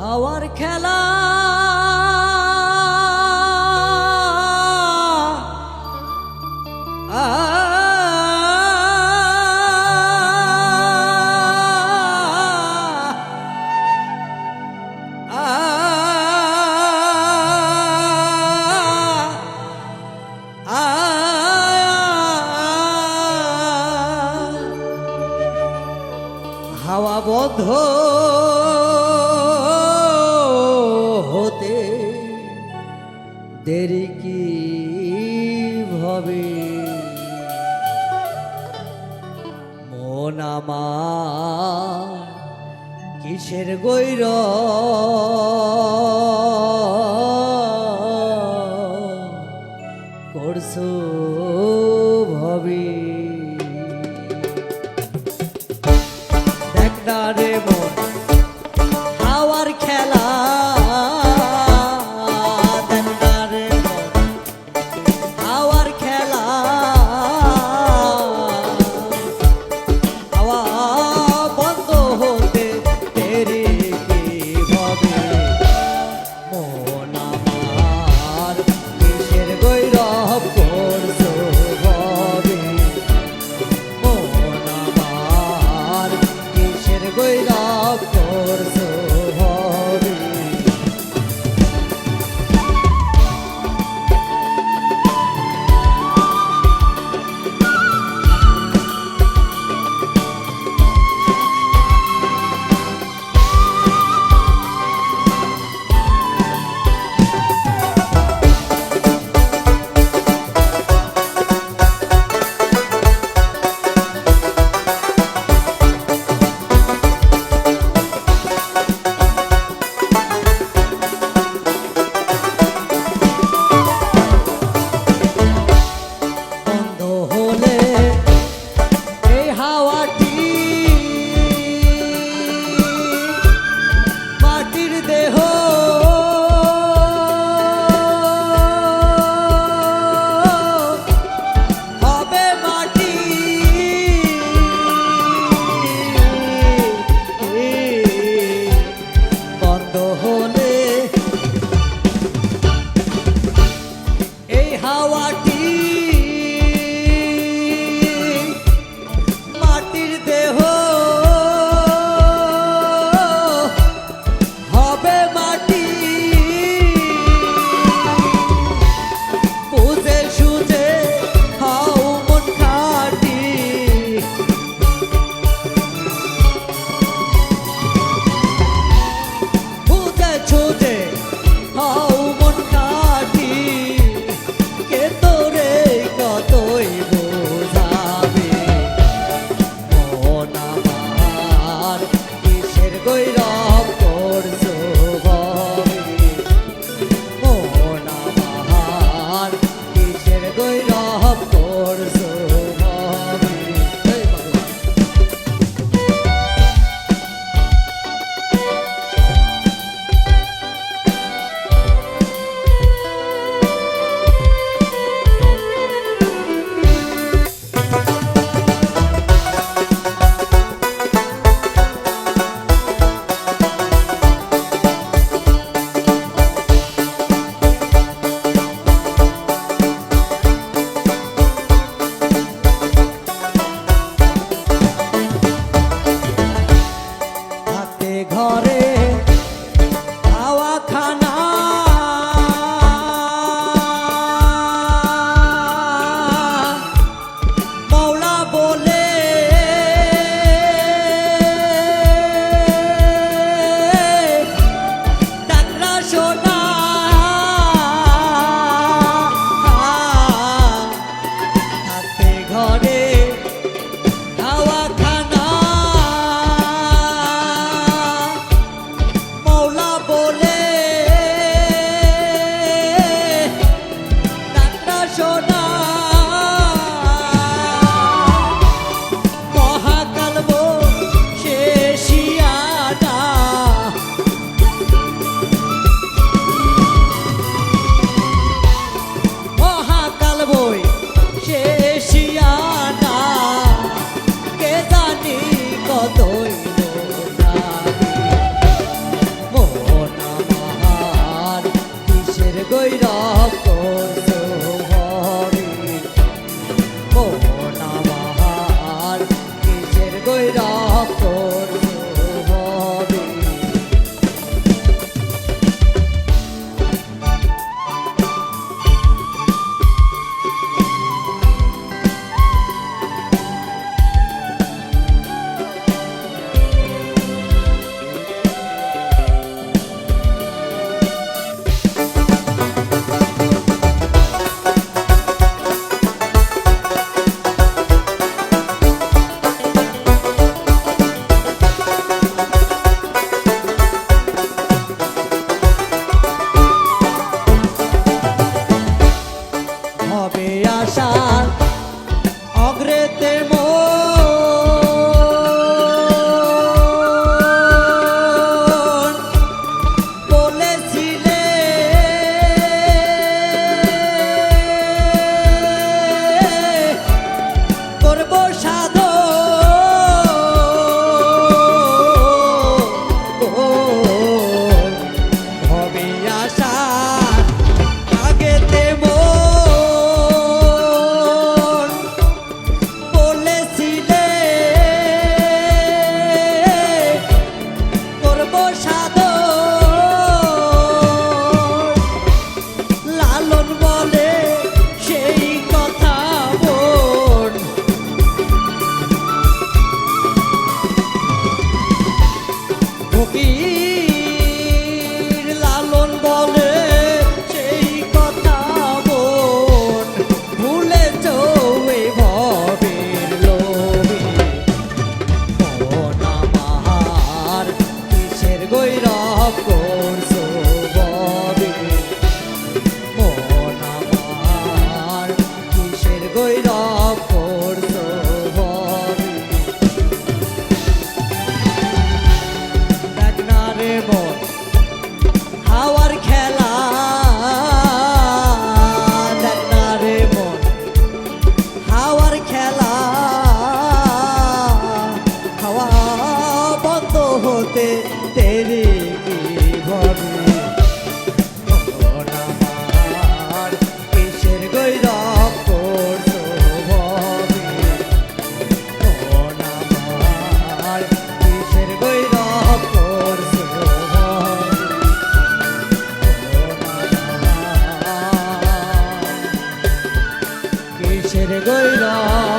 হাওয়ার খেলা হাওয়া বন্ধ হতে দেরি কি ভাবে মন আমার কিসের গৈর করছো ভাবে দেখ না রে মন হাওয়ার খেলা দেখ না রে মন হাওয়ার খেলা হাওয়া বন্ধ হতে দেরি কি ভাবে বীর লালন বলে সেই কথা মন ভুলেছ এই ভবের লোভে মন আমার কিসের গৈরব করছো ববে মন আমার কিসের গৈরব করছো ববে দেখ না রে মন হাওয়ার খেলা দেখ না রে মন হাওয়ার খেলা হাওয়া বন্ধ হতে তেরে কি ভবে মন আমার কিসের গৈরব করছো ভবে মন আমার কিসের গৈরব করছো ভবে মন আমার কিসের গৈরব